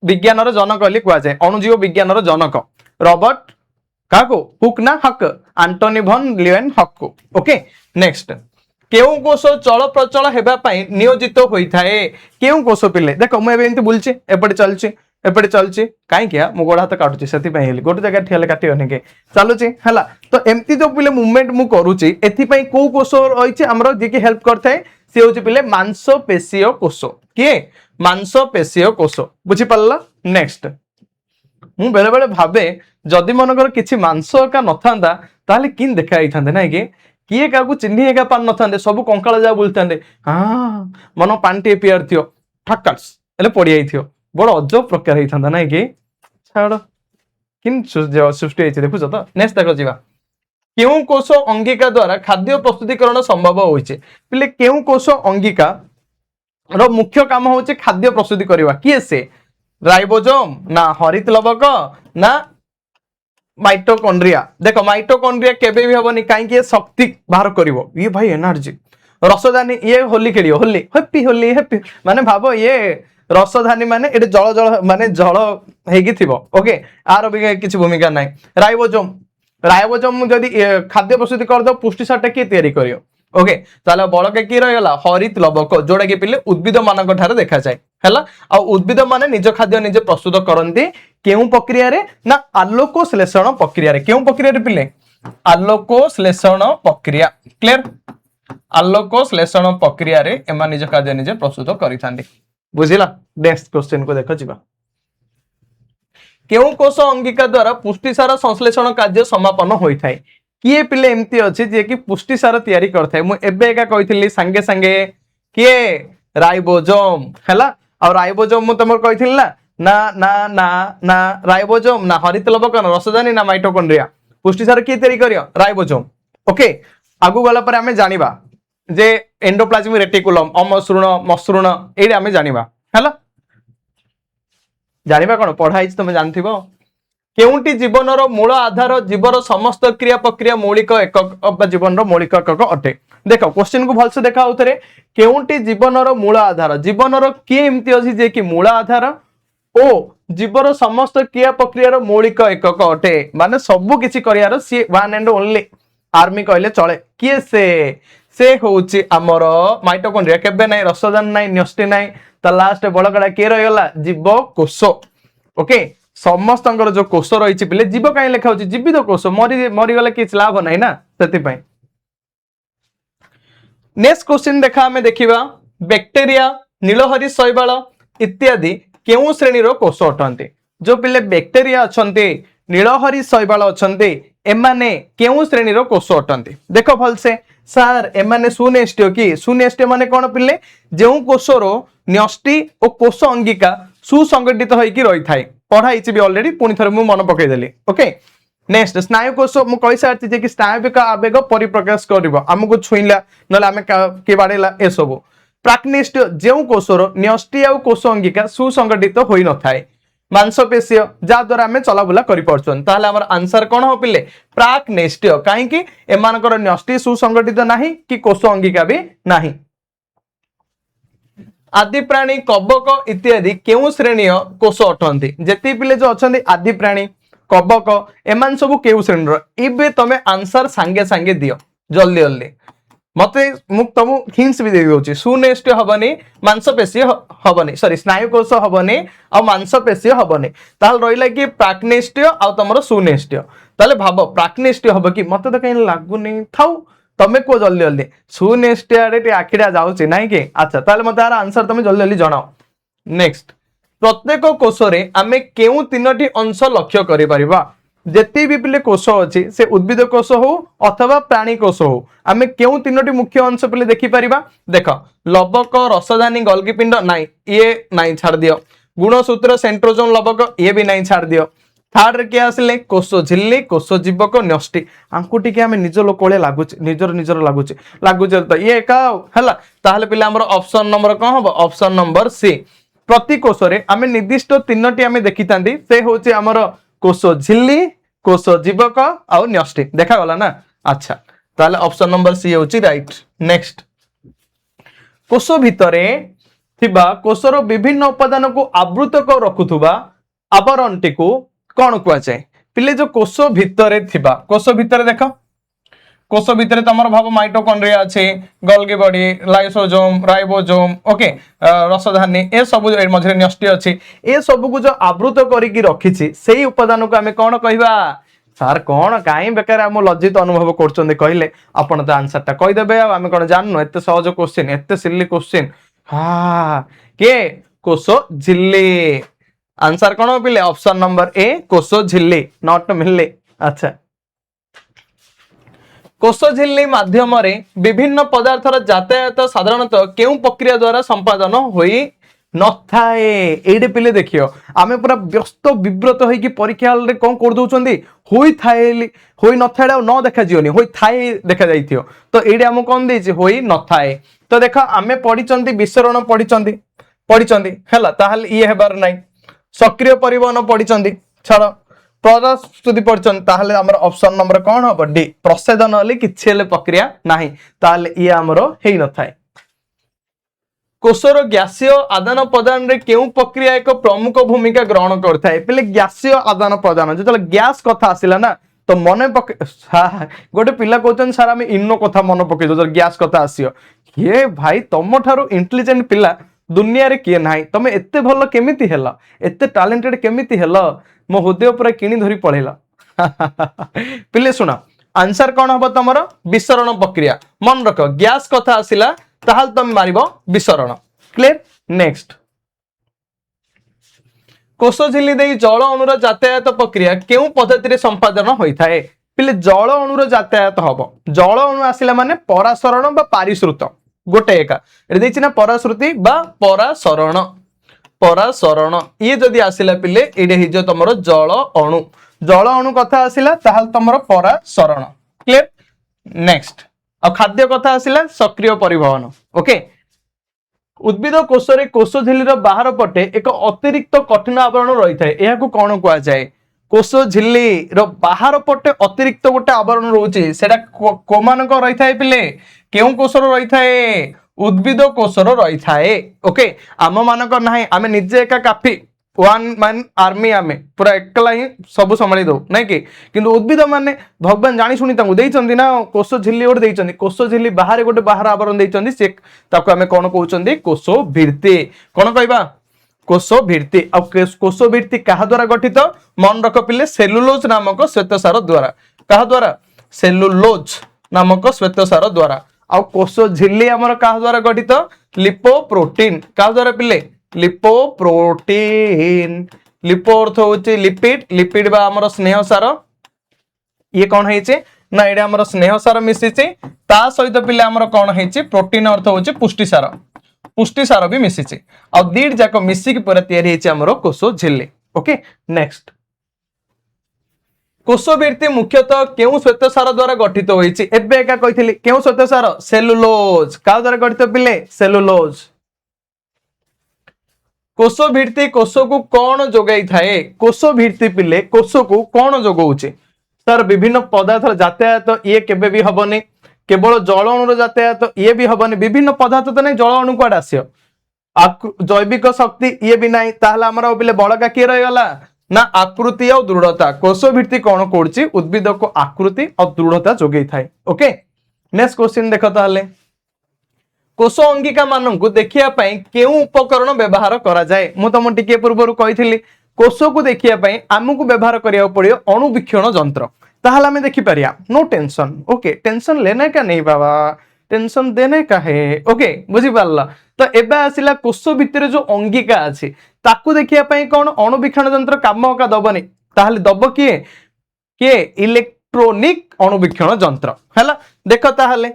विज्ञानर जनक कहली कुआ जाय अणुजीव विज्ञानर जनक रॉबर्ट काको हुक ना हक एंटोनी भन लिवन हक को ओके नेक्स्ट केउ कोश चल प्रचल हेबा पई नियोजित होई थाए केउ कोश पिले देखो मैं एबे एंती बुलची एपटे चलची काई किया मु गोड़ हाथ काटुची सेति पई हेली गोटे जगह ठियाले काटियो नेके चलुची हला तो एमती जो पिले मूवमेंट मु करूची एथि पई को कोश रहिची हमरो जे की हेल्प करथाय से होची पिले मांसपेशीय कोश के मांसपेशीय कोश बुझी पल्ला नेक्स्ट मु बेले बेले भाबे जदि मनकर किछि मांस का नथांदा ताले किन देखाई थांदे नै कि किए काकू चिन्ही एका पान नथांदे सब कंकाळ जा बुलतांदे हां मन पांटी पियर थियो ठक्कस एले पड़ी आई थियो बड़ अजब प्रकार हेई थांदा नै कि छाड़ किन सृष्टि हेछि देखु त नेक्स्ट देखो जीवा केउ कोश अंगिका द्वारा खाद्य प्रस्तुतिकरण संभव होइछे पिले केउ कोश अंगिका रो मुख्य काम होचे खाद्य प्रस्तुति करवा किए से राइबोसोम ना हरित लवक ना माइटोकॉन्ड्रिया देखो माइटोकॉन्ड्रिया केबे भी हबनी काई के शक्ति बाहर करिवो ये भाई एनर्जी रसधानी ये होली खेलियो होली हैप्पी होली हैप्पी माने भाबो ये रसधानी माने एटे जल जल माने जल हेगी थिबो ओके आर भी किछि भूमिका नाही राइबोसोम जदि खाद्य प्रस्तुति कर दो पुष्टि सारटा के तयारी करियो ओके ताले बळके की रहगला हरित लवक जोडा के पिले उद्भिद मानक ठारे देखा जाय हला आ उद्भिद माने निज खाद्य निजे प्रस्तुत करंती केउ प्रक्रिया रे ना आलोक श्लेषण प्रक्रिया रे केउ प्रक्रिया रे पिले आलोक श्लेषण प्रक्रिया क्लियर आलोक श्लेषण प्रक्रिया रे एमा निज खाद्य निजे प्रस्तुत करिथांती बुझिला नेक्स्ट क्वेश्चन को देखो जिबा केउ कोष अंगिका द्वारा पुष्टिसार संश्लेषण कार्य समापन होई थाए किए पिले एमती अछि जे कि पुष्टिसार तयारी करथाय मु एबे एका कहिथिली संगे संगे किए राइबोसोम हैला और राइबोसोम मु तमर कहिथिली ना ना ना ना ना राइबोसोम ना हरित लवक ना रसधानी ना माइटोकॉन्ड्रिया पुष्टिसार किए तयारी करियो राइबोसोम ओके आगु गला पर हमें जानिबा जे एंडोप्लाज्मिक रेटिकुलम अमसृण मसृण एडी हमें जानिबा हैला जानिबा कोन पढाई तुम जानथिबो केउंटी जीवनर मूल आधार जीवर समस्त क्रिया प्रक्रिया मौलिक एकक जीवन मौलिक एकक अटे देखो क्वेश्चन को भलसे देखा उतरे केउंटी जीवनर मूल आधार जीवनर किए एमती अछि जे कि मूल आधार ओ जीवर समस्त क्रिया प्रक्रिया मौलिक एकक अटे माने सब किछि करियार सी वन एंड ओनली आर्मी कहले चले किए से होउची हमर माइटोकॉन्ड्रिया केबे नै रसदान नै न्यष्टि नै त लास्ट बळकडा के रहगला जीव कोष ओके समस्त जो कोष रही पिले जीव कहीं लेखा होची जीवित कोष मरी गले किछ लाभ नहीं ना सेति पई नेक्स्ट क्वेश्चन देखा हमें देखिबा बैक्टीरिया नीलहरी शैवाल इत्यादि केउ श्रेणी रो कोष अटंती जो पिले बैक्टीरिया अछंती नीलहरी शैवाल अछंती एमाने केउ श्रेणी रो कोष अटंती देखो भलसे सर एमाने सुनेष्टियो कि सुनेष्टियो माने कोन पिले जेउ कोषरो न्यष्टि और कोष अंगिका सुसंगठित होइकी रही थाए पढ़ाई भी ऑलरेडी पुणी थरे मु मन पकई देली ओके नेक्स्ट स्नायु कोष मु कहि सारती जे कि स्नायविक आवेग परिप्रकाश करिवो हमकु छुइला नले हमें के बाडेला ए सब प्राक्निष्ट जेउ कोषरो न्यष्टि और कोष अंगिका सुसंगठित होई न थाए मांसपेशी जा द्वारा हमें चलाबुला करि परछन ताले हमर आंसर कोन हो पिले प्राक्निष्ट काहे कि एमानकर न्यष्टि सुसंगठित नाही कि कोष अंगिका भी नाही आदि प्राणी कबक इत्यादि केउ श्रेणी कोष अटंती जेति पिले जो अछंती आदि प्राणी कबक एमान सब केउ श्रेणी रो इबे तमे आंसर संगे संगे दियो जल्दी जल्दी मते मु तमु हिंट्स भी दे दोची सुनेष्ट हबनी मांसपेशी हबनी सॉरी स्नायु कोष हबनी आ मांसपेशी हबनी ताल रहिला कि प्राक्निष्ट आ तमरो सुनेष्ट ताले भाबो प्राक्निष्ट हबो कि मते त कहीं लागुनी थाउ तमे को जल्दी जल्दी सुनेष्ट आडे आखिडा जाउची नाही कि अच्छा ताले मते आर आंसर तमे जल्दी जल्दी जणाओ नेक्स्ट प्रत्येक कोष रे आमे केउ तीनोटी अंश लक्ष्य करि परिबा जेते भी पिले कोष अछि से उद्भिद कोष हो अथवा प्राणी कोष हो आमे केउ तीनोटी मुख्य अंश पिले देखि परिबा देखो लवक रसधानी गोल्गी पिंड नाही ये नाही छाड़ दियो गुणसूत्र सेंट्रोजोम लवक ये भी नाही छाड़ दियो थर्ड रे के आसले कोष झिल्ली कोष जीवक न्यष्टि आंकु टिके हमें निज लोकोळे लागुच निजर लागुच तो ये का हला ताहले पिले हमर ऑप्शन नंबर कोन हबो ऑप्शन नंबर सी प्रति कोष रे हमें निर्दिष्ट तीनोटी हमें देखितांदी से होची हमर कोष झिल्ली कोष जीवक और न्यष्टि देखा गला ना अच्छा ताले ऑप्शन नंबर सी होची राइट नेक्स्ट कोष भितरे थिबा कोषर विभिन्न उपादान को आवृत को रखुथुबा आवरणटी को कौन कुआ जाए पिले जो कोष भितरे थिबा कोष भितरे देखो कोष भितरे तमर भाव माइटोकॉन्ड्रिया अछि Golgi body lysosome ribosome okay रसधानी ए सब मझरे न्यष्टि अछि ए सब को जो आवृत करिकि रखिछि सेही उपादान को हमें कोन कहिबा सर कोन काई बेकार हम लज्जित अनुभव करछन्ते कहिले आपण त आंसर ता कहि देबे आ हम कोन जाननो एते सहज क्वेश्चन एते सिली क्वेश्चन हां के कोष झिल्ली आंसर कोन पिले ऑप्शन नंबर ए कोष झिल्ली नॉट मिलले अच्छा कोष झिल्ली माध्यम रे विभिन्न पदार्थर यातायात साधारणतः केउ प्रक्रिया द्वारा संपादन होई नथाए एडे पिले देखियो आमे पूरा व्यस्त विव्रत होई कि परीक्षा हॉल रे कोन कर दोचंदी होई थाए होई नथाडा न देखा जियोनी होई थाए देखा जाइथियो तो एडे हम कोन देछि होई नथाए तो देखा आमे पढिचंती विसरण पढिचंती हला ताहले ये हेबार नाही सक्रिय परिवहन पढिचंती छाड़ प्रस्तुति पढ़छन ताहले हमर ऑप्शन नंबर कोन हो डी प्रसेदन हले किछि हेले प्रक्रिया नाही ताहले ये हमरो हेई न थाए कोषर गैसीय आदान प्रदान रे केउ प्रक्रिया एक प्रमुख भूमिका ग्रहण करथाय पहिले गैसीय आदान प्रदान जतले गैस कथा आसिला ना तो मन पके गोटे पिला कहउछन सर हम इनो कथा मन पके जो गैस कथा आसियो ये भाई तम ठारो इंटेलिजेंट पिला दुनिया रे किए नाही तमे एते भलो केमिति हेला एते टैलेंटेड केमिति हेला मो हृदय पूरा किणी धरी पळेला पिले सुना आंसर कोन हबो तमरो विसरण प्रक्रिया मन रख गैस कथा आसिला ताहाल तुम मारिबो विसरण क्लियर नेक्स्ट कोष झिल्ली देई जल अणुर यातायात प्रक्रिया केउ पद्धति रे संपादन होई थाए पिले जल अणुर यातायात हबो जल अणु आसिला माने परासरण बा पारिश्रुत गोटे एका ए देछि ना पराश्रुति बा परासरण परासरण ये जदि आसिला पिले एडे हिजो तमरो जल अणु कथा आसिला ताहाल तमरो परासरण क्लियर नेक्स्ट आ खाद्य कथा आसिला सक्रिय परिवहन ओके उद्भिद कोष रे कोष झिल्ली रो बाहर पटे एक अतिरिक्त कठिन आवरण रही थाए एहा को कोन कुआ जाय कोष झिल्ली रो बाहर पटे अतिरिक्त गोटे आवरण रहउची सेटा को मानक रही थाए पिले केउ कोष रो रही थाए उद्भिद कोष रो रही थाए ओके आम मानक नाही आमे निजे एका काफी वन मैन आर्मी आमे पूरा एकला ही सब संभाली दो नहीं कि किंतु उद्भिद माने भगवान जानी सुनी तांको देइचंदी ना कोष झिल्ली गोटे देइचंदी कोष झिल्ली बाहर गोटे बाहर आवरण देइचंदी से ताको आमे कोन कहउचंदी कोष भित्ति कोन कहबा कोष भित्ति आ कोष भित्ति कहा द्वारा गठित मन रख पिले सेलुलोज नामक श्वेतसार द्वारा कहा द्वारा सेलुलोज नामक श्वेतसार द्वारा आ कोष झिल्ली हमर कहा द्वारा गठित लिपोप्रोटीन कहा द्वारा पिले लिपोप्रोटीन लिपो अर्थ होची लिपिड लिपिड बा हमर स्नेह सार ये कौन हेचे ना एडा हमर स्नेह सार मिसिचे ता सहित पिले हमर कौन हेचे प्रोटीन अर्थ होची पुष्टि सार भी मिसिचे आ दीड जाको मिसिक पूरा तयारी हेचे हमर कोष झिल्ली ओके नेक्स्ट कोष भित्ति मुख्यतः केउ श्वेतसार द्वारा गठित होईची एबे एका कहितली केउ श्वेतसार सेलुलोज का द्वारा गठित पिले सेलुलोज कोष भित्ति कोष को कौन जोगाई थाए कोष भित्ति पिले कोष को कौन जोगाउचे सर विभिन्न पदार्थ यातायात ये केबे भी हबनी केवल जल अणुर यातायात ये भी हबनी विभिन्न पदार्थ तो नहीं जल अणु कुआड आसियो जैविक शक्ति ये भी नहीं ताहला हमर पिले बळका के रहि गला ना आकृति और दृढ़ता कोष भित्ति कौन करछि उद्भिद को आकृति और दृढ़ता जोगाई थाए ओके नेक्स्ट क्वेश्चन देखो ताहले कोष अंगिका मानक देखिया पई केउ उपकरण व्यवहार करा जाए मु तुम टिके पूर्व कही कोष को देखिया पई आमको व्यवहार करिया पड़ियो अणुवीक्षण यंत्र ताहला हमें देखि परिया नो टेंशन ओके टेंशन लेने का नहीं बाबा टेंशन देने का है ओके बुझी पारला तो एबे आसिला कोष भितर जो अंगिका अछि ताकू देखिया पई कोन अणुवीक्षण यंत्र काम का दबनी ताहले दब किए इलेक्ट्रॉनिक अणुवीक्षण यंत्र हैला देखो ताहले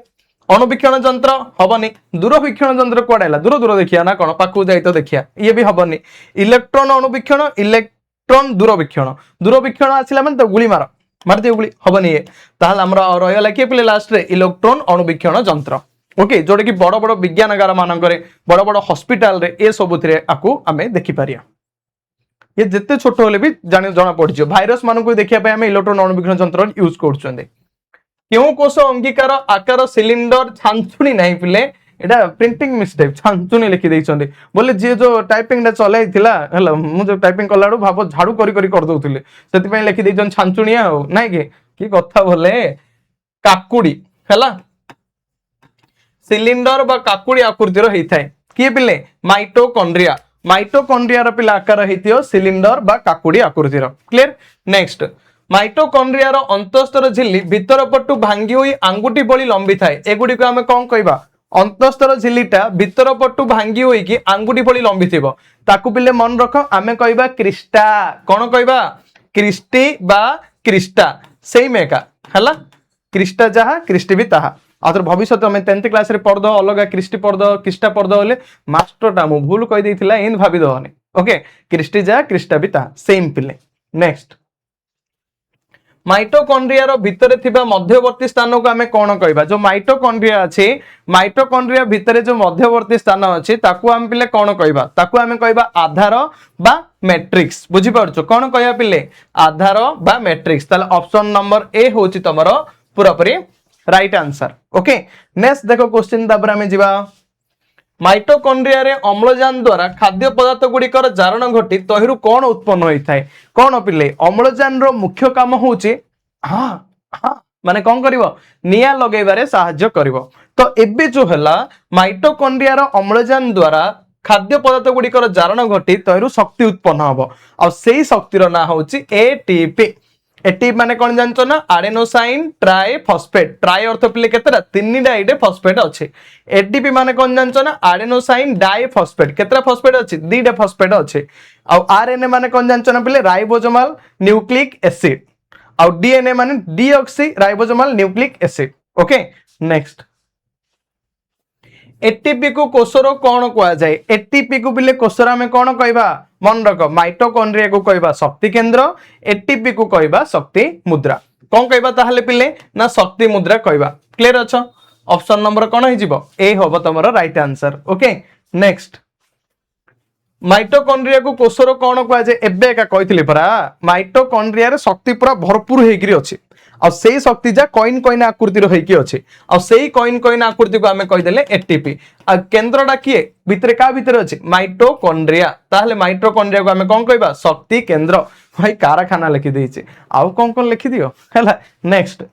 अणुवीक्षण यंत्र हबनी दूरवीक्षण यंत्र कोडाइला दूर दूर देखिया ना कोन पाकू जाई तो देखिया ये भी हबनी इलेक्ट्रॉन अणुवीक्षण इलेक्ट्रॉन दूरवीक्षण आसिला माने तो गुली मार दियो गुली हबनी ये ताहले हमरा रहला के पिले लास्ट रे इलेक्ट्रॉन अणुवीक्षण यंत्र ओके जोडे की बड़ बड़ विज्ञानगार मानकरे बड़ बड़ हॉस्पिटल रे ए सबुथिरे आकू आमे देखि पारिया ये जिते छोट होले भी जाना पड़ियो भाइरस मानकू देखिया पय आमे इलेक्ट्रॉन अणुवीक्षण यंत्र यूज करछुंदे क्यों कोष अंगिकार आकार सिलिंडर छांचुनी नहीं पिले एटा प्रिंटिंग मिस्टेक छांचुनी लिखि दैछंदे बोले जे जो टाइपिंग दा चलाई थिला हला मु जो टाइपिंग कलाडो भाबो झाड़ू करी कर दउथिले सेति पय लिखि दैछन छांचुनिया हो नाही के की कथा बोले काकुडी हला सिलिंडर बा काकुडी आकृतिर हेइ थाए की पिले माइटोकॉन्ड्रिया रो पिला आकार हेतियो सिलिंडर बा काकुडी आकृतिर क्लियर नेक्स्ट माइटोकॉन्ड्रिया रो अंतस्तर झिल्ली भीतर पटु भांगी होई आंगुठी बळी लंबी थाए एगुडी को हमें कोन कहबा अंतस्तर झिल्लीटा भीतर पटु भांगी होई कि आंगुठी बळी लंबी थिबो ताकू पिले मन रख हमें कहबा क्रिस्टा कोन कहबा क्रिस्टी बा क्रिस्टा सेम एका हला क्रिस्टा जहा क्रिस्टी भी ताहा आतर भविष्य में 10th क्लास रे पढ़ दो अलग क्रिस्टी पढ़ दो क्रिस्टा पढ़ दो ले मास्टर टा मु भूल कहि दैथिला इन भाबी दोनी ओके क्रिस्टी जहा क्रिस्टा भी ताहा सेम पिले नेक्स्ट माइटोकॉन्ड्रिया रो भितरे थिबा मध्यवर्ती स्थान को आमे कोन कहबा जो माइटोकॉन्ड्रिया अछि माइटोकॉन्ड्रिया भितरे जो मध्यवर्ती स्थान अछि ताकू आमे पिले कोन कहबा ताकू आमे कहबा आधार बा मैट्रिक्स बुझी पारछो कोन कहया पिले आधार बा मैट्रिक्स ताले ऑप्शन नंबर ए होची तमरो पूरापूरी राइट आंसर ओके नेक्स्ट देखो क्वेश्चन तापर आमे जिबा माइटोकॉन्ड्रिया रे अम्लजान द्वारा खाद्य पदार्थ गुड़िकर जारण घटी तहिरु कौन उत्पन्न होता है कौन पिले अम्लजान रो मुख्य काम होची हाँ हाँ माने कौन करिवो निया लगेबारे सहाय्य करिवो तो एबे जो हला माइटोकॉन्ड्रिया रो अम्लजान द्वारा खाद्य पदार्थ गुड़िकर जारण घटी तहिरु शक्ति उत्पन्न हबो आ सेही शक्ति रो ना होची एटीपी एटीपी माने कोन जानचो ना आडेनोसाइन ट्राई फॉस्फेट ट्राई अर्थ पिले केतरा तीनटा एडे फॉस्फेट अछि एटीपी माने कोन जानचो ना आडेनोसाइन डाई फॉस्फेट केतरा फॉस्फेट अछि दीटा फॉस्फेट अछि आ आरएनए माने कोन जानचो ना पिले राइबोसोमल न्यूक्लिक एसिड आ डीएनए माने deoxy ribosomal nucleic acid okay next ATP को कोषर कौन कह जाए एटीपी को बिले कोषर आमे कौन कहबा मन रख माइटोकॉन्ड्रिया को कहबा शक्ति केंद्र एटीपी को कहबा शक्ति मुद्रा कौन कहबा ताहले पिले ना शक्ति मुद्रा कहबा क्लियर अच्छा ऑप्शन नंबर कौन हो जिवो ए होबो तमरो right answer okay next mitochondria को कोषर कौन कह जाए एबे का कहितली परा माइटोकॉन्ड्रिया रे शक्ति पूरा भरपूर हेकरी अछि आ सेही शक्ति जा कॉइन कॉइन आकृति रो हेकी अछि आ सेही कॉइन कॉइन आकृति को हमें कहि देले एटीपी आ केंद्रडा किए भितरे का भितरे अछि माइटोकॉन्ड्रिया ताहले माइटोकॉन्ड्रिया को हमें कोन कहबा शक्ति केंद्र भाई कारखाना लिखि देइछे आउ कोन लिखि दियो हला नेक्स्ट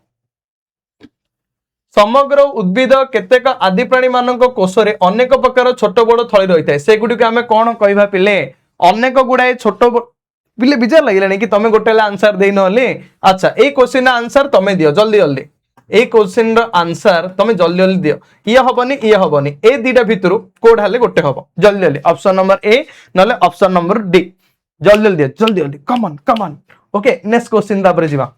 समग्र उद्भिद केतेक आदि प्राणी मानक कोषरे अनेक प्रकार छोट बड़ थळी रहिताय सेगुडी को हमें कोन कहबा पिले अनेक गुडाए छोट पिले बिजार लागिलानी कि तमे गोटेला आंसर देई नले अच्छा ए क्वेश्चन आंसर तमे दियो जल्दी जल्दी ए क्वेश्चन रो आंसर तमे जल्दी जल्दी दियो ये हबनी ए दीटा भितरु कोड हाले गोटे हबो जल्दी जल्दी ऑप्शन नंबर ए नले ऑप्शन नंबर डी जल्दी जल्दी जल्दी जल्दी come on okay next question तापर जिवा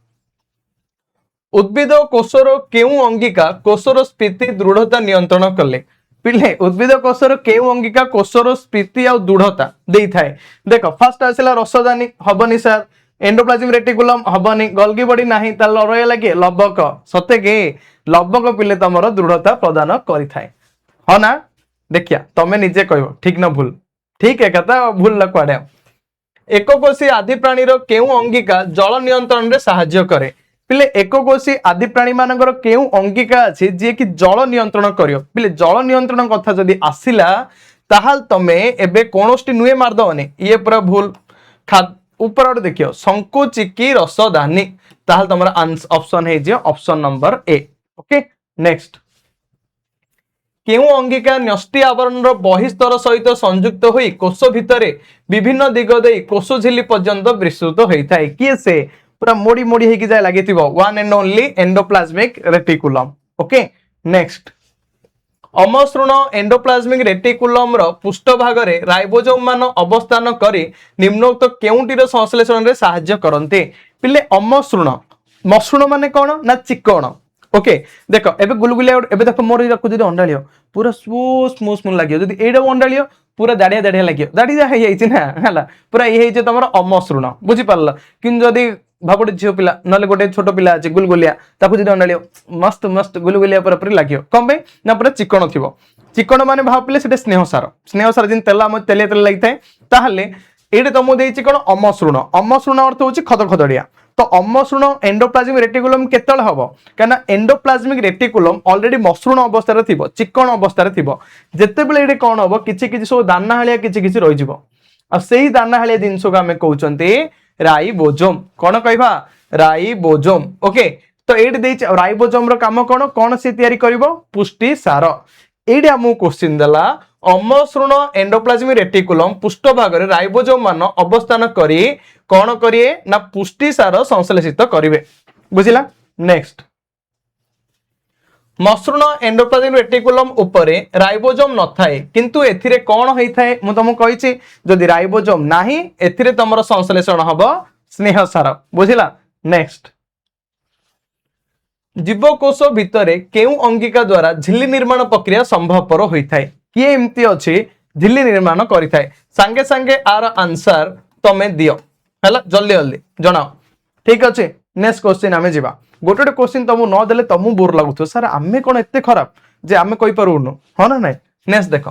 उद्भिद कोषर केउ अंगिका कोषर स्फीति दृढ़ता नियंत्रण कले पिले उद्भिद कोषर केउ अंगिका कोषर स्फीति आ दृढ़ता देई थाए देखो फर्स्ट आसिला रसदानी हबनी सर एंडोप्लाज्मिक रेटिकुलम हबनी गल्गी बॉडी नाही ता लरय लागे लबक सते के लबक पिले तमरो दृढ़ता प्रदान करि थाए हो ना देखिया तमे निजे कहबो ठीक न भूल ठीक है कथा भूल ल क्वाडे एककोषी आदि प्राणी रो केउ अंगिका जल नियंत्रण रे सहाय्य करे पिले एककोषी आदि प्राणी मानकर केउ अंगिका अछि जे कि जल नियंत्रण करियो पिले जल नियंत्रण कथा जदी आसिला ताहाल तमे एबे कोनोस्टी नुए मार दवनी ये पूरा भूल ऊपर आड़ देखियो संकुचिकी रसदानी ताहाल तमरा ऑप्शन है जे option number A okay next केउ अंगिका न्यष्टि आवरण रो बहिस्तर सहित संयुक्त होई कोष भितरे विभिन्न दिग देई कोष झिल्ली पर्यंत विस्तृत होइथाय किए से पूरा मोड़ी मोड़ी हेकी जाय लागिथिबो one and only endoplasmic reticulum okay next अमसृण एंडोप्लाज्मिक रेटिकुलम रो पृष्ठ भाग रे राइबोसोम मान अवस्थान करी निम्नोक्त केउंटीर संश्लेषण रे सहाय्य करन्ते पिले अमसृण मसृण माने कोन ना चिकण ओके देखो एबे गुलगुलिया एबे देखो मोर रखु जदी अंडालियो पूरा स्मूथ लागियो जदी एडा अंडालियो पूरा दाड़िया दाड़िया लागियो दाड़िया हे जाइछि ना हला पूरा ए हे जे तमरो अमसृण बुझि पारला किन जदी भाबुडी झियो पिला नले गोटे छोटो पिला अछि गुलगुलिया ताकु जदी अंडालियो मस्त मस्त गुलगुलिया पर पर लागियो कम बे ना पूरा चिकण थिबो चिकण माने भाब पिले सेटे स्नेह सार जिन तेला म तेले तेले लागिथाय ताहले एडे तमो देइछि कोन अमसृण अमसृण अर्थ होछि खदखदड़िया तो अमसृण एंडोप्लाज्मिक रेटिकुलम केतल हबो काना एंडोप्लाज्मिक रेटिकुलम ऑलरेडी मसृण अवस्था रे थिबो चिकण अवस्था रे थिबो जेते बेले एडे कोन हबो किछि किछि सो दाना हालिया किछि किछि रहि जिवो आ सेही दाना हालिया जिंसो को हमें कहउचंती राइबोसोम कोन कहबा राइबोसोम ओके तो एडे देइछ राइबोसोम रो काम कोन कोन से तयारी करबो पुष्टि सार एडे हमु क्वेश्चन देला अमसृण एंडोप्लाज्मिक रेटिकुलम पृष्ठ भाग रे राइबोसोम मान अवस्थान करी कोन करिए ना पुष्टि सार संश्लेषित करिवे बुझिला नेक्स्ट मसृण एंडोप्लाज्मिक रेटिकुलम उपरे राइबोसोम न थाए किंतु एथिरे कोन होई थाए मु तुमको कहिछि जदि राइबोसोम नाही एथिरे तमरो संश्लेषण हबो स्नेह सार बुझिला नेक्स्ट जीवकोश भितरे केउ अंगिका द्वारा झिल्ली निर्माण प्रक्रिया संभवपर होई थाए किए एमती अछि झिल्ली निर्माण करि थाए संगे संगे आर आंसर तमे दियो हला जल्दी जल्दी जणाओ ठीक अछि नेक्स्ट क्वेश्चन आमे जिबा गोटे गोटे क्वेश्चन तुमको न देले तुमको बोर लागुथो सर आमे कोन एते खराब जे आमे कहि पारुनु हो ना नहीं। नेक्स्ट देखो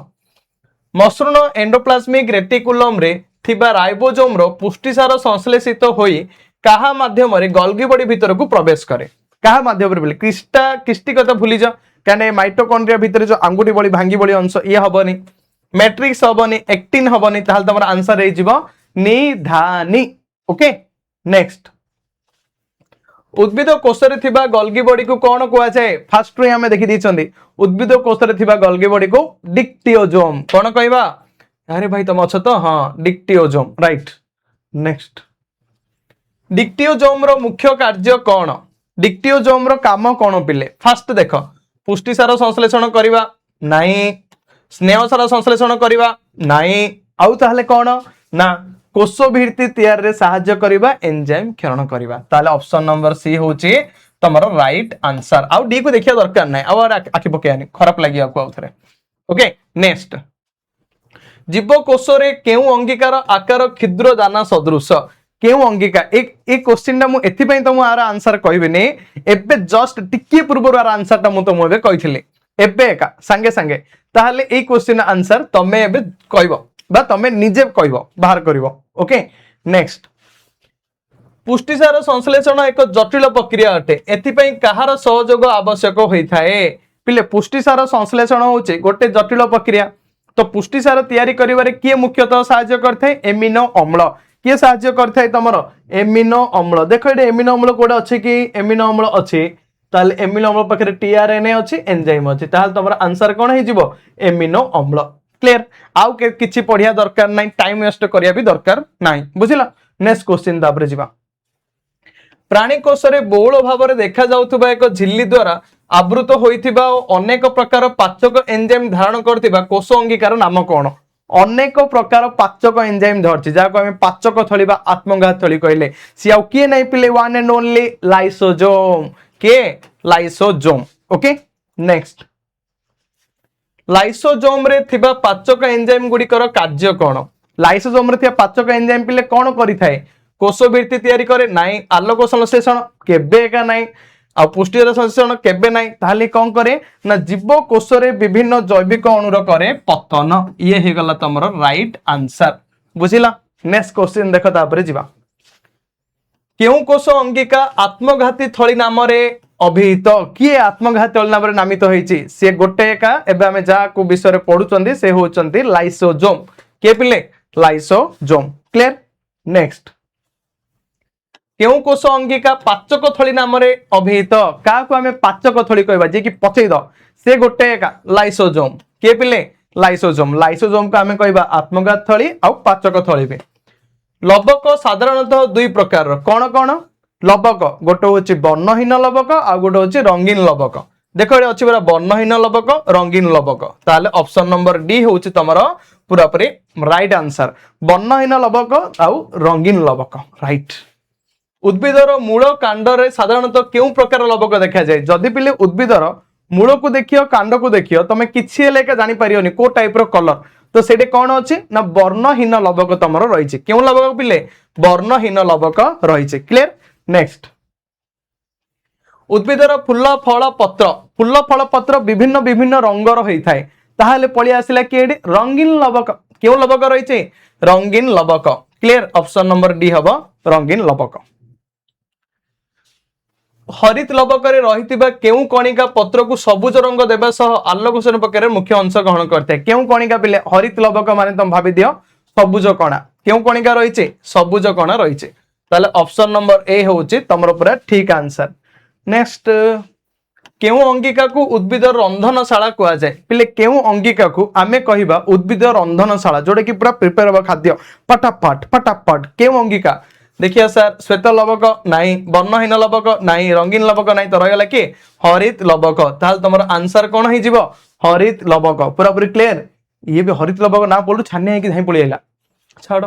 मसृण एंडोप्लाज्मिक रेटिकुलम रे थिबा राइबोसोम रो पुष्टिसार संश्लेषित होई काहा माध्यम रे गोल्गी बॉडी भीतर को प्रवेश करे काहा माध्यम रे बोले किष्टी कथा भूली जा काने माइटोकॉन्ड्रिया भीतर जो अंगुठी बॉडी भांगी बॉडी अंश ये हबनी मैट्रिक्स हबनी एक्टिन हबनी ताहल तमर आंसर रे जिवो निधानी। ओके नेक्स्ट उद्भिद कोष रे थिबा गोल्गी बॉडी को कोन कुआ जाय फास्ट रे हमें देखि दिछंदी उद्भिद कोष रे थिबा गोल्गी बॉडी को डिक्टियोजोम कोन कहबा अरे भाई तुम अच्छो तो हाँ डिक्टियोजोम राइट। नेक्स्ट डिक्टियोजोम रो मुख्य कार्य कौन डिक्टियोजोम रो काम कौन पिले फास्ट देख पुष्टिसार संश्लेषण करवा नहीं स्नेहसार संश्लेषण करवा नहीं आउ ताहले कौन ना कोष भित्ति तैयार रे सहाय्य करवा एंजाइम क्षरण करवा ताहले ऑप्शन नंबर सी होची तमरो राइट आंसर आउ डी को देखिया दरकार नै आउ आखि पकेयानी खराब लागिया को आउथरे। ओके नेक्स्ट जीव कोष रे केउ अंगिकार आकार क्षुद्र दाना सदृश केउ अंगिका एक क्वेश्चन टा मु एथि पई तुम आर आंसर कहबिनी एबे जस्ट टिके पूर्व आर आंसर टा मु तुम एबे कहिथिले एबे एका संगे संगे ताहले ए क्वेश्चन आंसर तमे एबे कहबो बा तमे निजे कहबो बाहर करबो। ओके नेक्स्ट पुष्टिसार संश्लेषण एक जटिल प्रक्रिया अटे एथि पई कहार सहयोग आवश्यक होई थाए पिले पुष्टिसार संश्लेषण होचे गोटे जटिल प्रक्रिया तो पुष्टिसार तैयारी करिवारे किए मुख्यतः सहाय्य करथाय एमिनो अम्ल किए सहाय्य करथाय तमरो एमिनो अम्ल देखो एडे एमिनो अम्ल कोडा अछि कि एमिनो अम्ल अछि ताले एमिनो अम्ल पाखरे टीआरएनए अछि एंजाइम अछि ताले तमरो आंसर कोन हे जिवो एमिनो अम्ल क्लियर आउ के किछि पढिया दरकार नै टाइम वेस्ट करिया भी दरकार नै बुझिला। नेक्स्ट क्वेश्चन दाबरे जिबा प्राणी कोष रे बहुल भाव रे देखा जाउथबा एक झिल्ली द्वारा आवृत होइथिबा अनेक प्रकार पाचक एंजाइम धारण करथिबा कोष अंगीकार नाम कोन अनेक प्रकार पाचक एंजाइम धरछि जाको हम पाचक थळी बा आत्मघात थळी कहले सी आउ किए नै पिले वन एंड ओनली लाइसोजोम के लाइसोजोम। ओके नेक्स्ट लाइसोजोम रे थिबा पाचक एंजाइम गुडी कर कार्य कोन लाइसोजोम रे थिबा पाचक एंजाइम पिले कोन करिथाय कोष भित्ति तैयारी करे नाइ आलोक संश्लेषण केबे एका नाइ आ पुष्टिसार संश्लेषण केबे नाइ ताहले कोन करे ना जीव कोष रे विभिन्न जैविक अणुर करे पतन ये हे गला तमरो राइट आंसर बुझिला। नेक्स्ट क्वेश्चन देखो तापरे जिबा केउ कोष अंगिका आत्मघाती थळी नाम रे अभिहित किए आत्मघाती थळी नाम रे नामित होईची से गोटे एका एबे हमें जा को विषय रे पढुचंदी से होचंती लाइसोजोम के पिले लाइसोजोम क्लियर। नेक्स्ट केउ कोष अंगिका पाचक थळी नाम रे अभिहित का को हमें पाचक थळी कहबा जे कि पचेई द से गोटे एका लाइसोजोम के पिले लाइसोजोम लाइसोजोम को हमें कहबा आत्मघात थळी आ पाचक थळी बे। लवक साधारणतः दुई प्रकार कौन कौन लवक गोटे होची वर्णहीन लवक आ गोटे होची रंगीन लवक देखो ये अछि बरा वर्णहीन लवक रंगीन लवक ताले ऑप्शन नंबर डी होची तमरो पूरा पूरी राइट आंसर वर्णहीन लवक आ रंगीन लवक राइट। उद्भिदर मूल कांड रे साधारणतः केउ प्रकार लवक देखा जाय जदि पिले उद्भिदर मूल को देखियो कांड को देखियो तमे किछि हेले का जानि परियोनी को टाइप रो कलर तो सेटे कौन अछि ना वर्णहीन लवक तमरो रहिছে केउ लवक पिले वर्णहीन लवक रहिছে क्लियर। नेक्स्ट उद्भिदर फूल फल पत्र विभिन्न विभिन्न रंगर होई थाए ताहाले पळि आसिला केडी रंगीन लवक केउ लवक रहिছে रंगीन लवक क्लियर ऑप्शन नंबर डी हबो रंगीन लवक। हरित लवक रे रहितिबा केउ कणिका पत्र को सबुज रंग देबा सह आलोकसन प्रकार मुख्य अंश ग्रहण करते केउ कणिका पिले हरित लवक माने तुम भाबी दियो सबुज कणा केउ कणिका रहिছে सबुज कणा रहिছে ताले ऑप्शन नंबर ए होची तमरो पूरा ठीक आंसर। नेक्स्ट केउ अंगिका को उद्भिद रंधनशाला कुआ जाय पिले केउ अंगिका को आमे कहिबा उद्भिद रंधनशाला जोडे कि पूरा प्रिपेयर हो खाद्य फटाफट केउ अंगिका देखिए सर श्वेत लवक नहीं वर्णहीन लवक नहीं रंगीन लवक नहीं तो रही कि हरित लवक ताल तुम आंसर कौन हो हरित लवक पूरा पूरी क्लियर ये भी हरित लवक ना बोलू छानिया कि पड़ेगा छाड़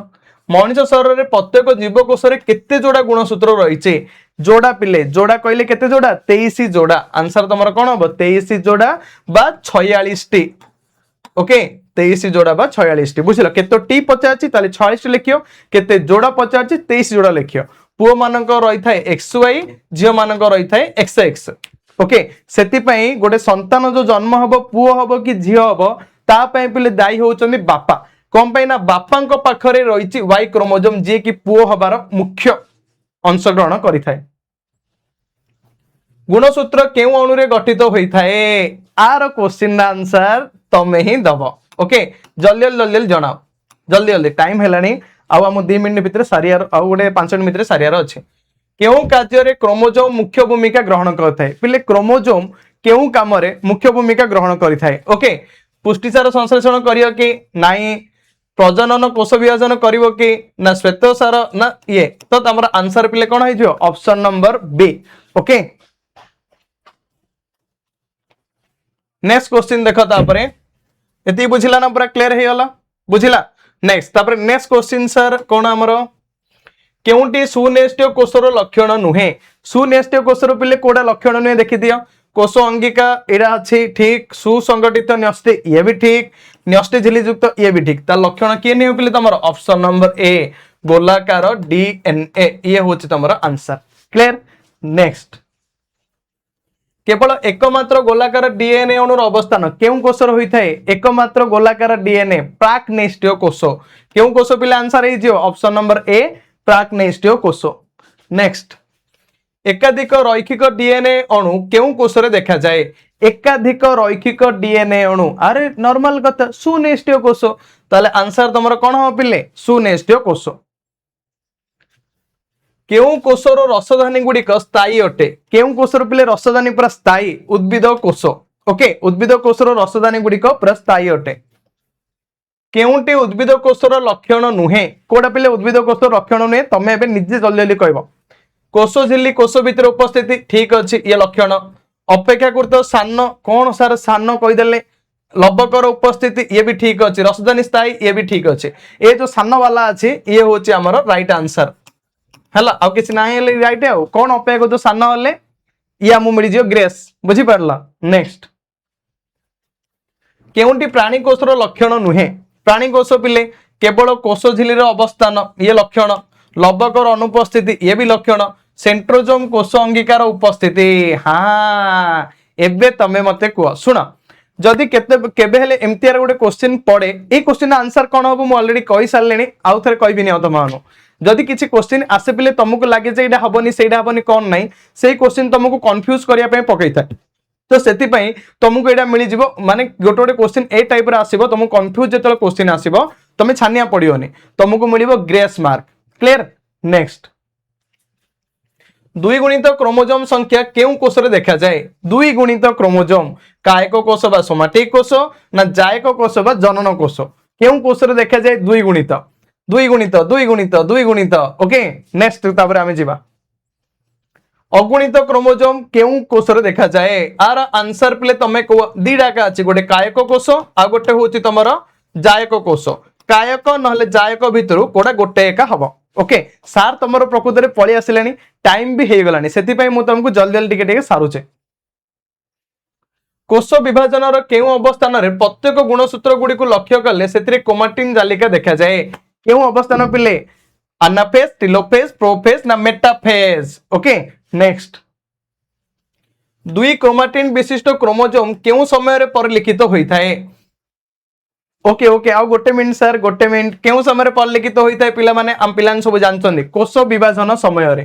मनुष्य शरीर में प्रत्येक जीवकोश केते जोड़ा गुणसूत्र रही जोड़ा पिले जोड़ा कहले केते जोड़ा 23 जोड़ा आंसर तुम कौन हम 23 जोड़ा बा 46 ओके 23 जोड़ा बा 46 बुझल केतो टी पचार 46 लिखियो केते जोड़ा पचार 23 जोड़ा लिखियो पुओ मानक रही थाए XY झील मानक रही थाए XX ओके सेति पई गोटे संतान जो जन्म हबो पुओ हबो कि झील हबो ता पई पिले दायी होउचंदी बापा कौन पाई ना बापांको पाखरे रही वाई क्रोमोजोम जे कि पुओ हबार मुख्य अंश ग्रहण करि थाए गुणसूत्र केउ अणुरे गठित होता है आर क्वेश्चन आंसर तमे ही दब ओके जल्दी जल्दी जनाओ जल्दी जल्दी टाइम हेलानी आम 2 मिनिट भितर सारियार आ गोटे 5 मिनिट भितर सारियार अच्छे केउ कार्य क्रोमोजोम मुख्य भूमिका ग्रहण करथाय पिले क्रोमोजोम केउ काम रे मुख्य भूमिका ग्रहण करथाय ओके पुष्टिसार संश्लेषण करियो कि नाही प्रजनन कोष विभाजन करिवो कि ना श्वेतसार ना ये तो हमर आंसर पिले कोन होई जो option number B okay next question देखो तापरे एति बुझिला ना पूरा क्लियर हे होला बुझिला नेक्स्ट तापरे नेक्स्ट क्वेश्चन सर कोन हमरो केउंटी सुनेष्टिय कोषर लक्षण नुहे सुनेष्टिय कोषर पिले कोडा लक्षण नुहे देखि दियो कोष अंगिका एरा अछि ठीक सुसंगठित न्यष्टि ये भी ठीक न्यष्टि झिल्ली युक्त ये भी ठीक ता लक्षण के नै पिले तमरो ऑप्शन नंबर ए गोलाकार डीएनए ये होछि तमरो आंसर क्लियर नेक्स्ट केवल एकमात्र गोलाकार डीएनए अणुर अवस्थान केउ कोषर होई थाए एकमात्र गोलाकार डीएनए प्राक्नेष्टिय कोष केउ कोष पिले आंसर हे जियो ऑप्शन नंबर ए प्राक्नेष्टिय कोष नेक्स्ट एकाधिक रैखिक डीएनए अणु केउ कोषरे देखा जाए एकाधिक रैखिक डीएनए अणु अरे नॉर्मल कथा सुनेष्टिय कोष ताले आंसर तमरो कोन हो पिले सुनेष्टिय कोष केउ कोषर रसधानी गुड़िक स्थायी अटे केउ कोषर पिले रसधानी पूरा स्थायी उद्भिद कोष ओके उद्भिद कोषर रसधानी गुड़िक पूरा स्थायी अटे केउंटे उद्भिद कोषर लक्षण नुहे कोडा पिले उद्भिद कोषर लक्षण नुहे तमे एबे निजे जल्दी जल्दी कहबो कोष झिल्ली कोष भीतर उपस्थिति ठीक अछि ये लक्षण अपेक्षाकृत सान कोन सार सान कहि देले लबकर उपस्थिति ये भी ठीक अछि रसधानी स्थायी ये भी ठीक अछि ए जो सान वाला अछि ये होछि हमर राइट आंसर हला आ किछ नाही हेले राइट आ कोन अपेक्षाकृत सान होले ये हमु मिली जियो ग्रेस बुझी परला नेक्स्ट केउंटी प्राणी कोषर लक्षण नुहे प्राणी कोष पिले केवल कोष झिल्लीर अवस्थान ये लक्षण लबकर अनुपस्थिति ये भी लक्षण सेंट्रोजोम कोष अंगिकार उपस्थिति हाँ एबे तमे मते कुआ सुना जदि केबे हेले एमटीआर गोटे क्वेश्चन पड़े ए क्वेश्चन आंसर कोन हो मु ऑलरेडी कहि सारलेनी आउ थरे कहबिनी आ तमानो जदि किछि क्वेश्चन आसे पिले तुमको लागे जे एटा हबनी सेटा हबनी कोन नाही सेही क्वेश्चन तुमको कंफ्यूज करिया पय पकैता तो सेति पय तुमको एटा मिली जिवो माने गोटे गोटे क्वेश्चन ए टाइप रे आसीबो तुमको कंफ्यूज जेतल क्वेश्चन आसीबो तुमे छानिया पड़ियोनी तुमको मिलिबो ग्रेस मार्क क्लियर नेक्स्ट दुई गुणित क्रोमोजोम संख्या केउ कोषरे देखा जाए दुई गुणित क्रोमोजोम कायक कोष बा सोमाटिक कोष ना जायक कोष बा जनन कोष केउ कोषरे देखा जाए दुई गुणित दुई गुणित दुई गुणित दुई गुणित ओके नेक्स्ट तापर आमे जिबा अगुणित क्रोमोजोम केउ कोषरे देखा जाए आर आंसर प्ले तमे को दीडा का अछि गोटे कायक कोष आ गोटे होछि तमरो जायक कोष कायक नहले जायक भितरु कोडा गोटे एका हबो ओके सार तमरो प्रकृति रे पळी आसिलानी टाइम भी हे गलानी सेति पई मु तुमको जल्दी जल्दी टिके सारुचे कोष विभाजन रो केउ अवस्थान रे प्रत्येक गुणसूत्र गुडी को लक्ष्य करले सेतिरे क्रोमैटिन जालिका देखा जाए केउ अवस्थान पिले एनाफेज टेलोफेज प्रोफेज ना मेटाफेज ओके नेक्स्ट दुई क्रोमैटिन विशिष्ट क्रोमोजोम केउ समय रे परिलिखित होई थाए ओके ओके आ गोटे मिनिट सर गोटे मिनिट केउ समय रे परिलिखित होई थाए पिला माने हम पिलान सब जानचंदी कोष विभाजन समय रे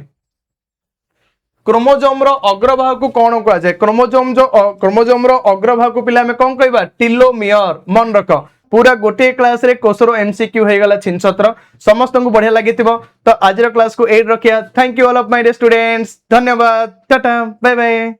क्रोमोजोम रो अग्रभाग को कोन कहआ जाय क्रोमोजोम रो अग्रभाग को पिला में कोन कहबा टेलोमियर मन रख पूरा गोटे क्लास रे कोष रो एमसीक्यू हे गला 6 सत्र समस्त को बढ़िया लागितिबो तो आज रो क्लास को 8 रखिया thank you all of my students धन्यवाद टाटा बाय बाय।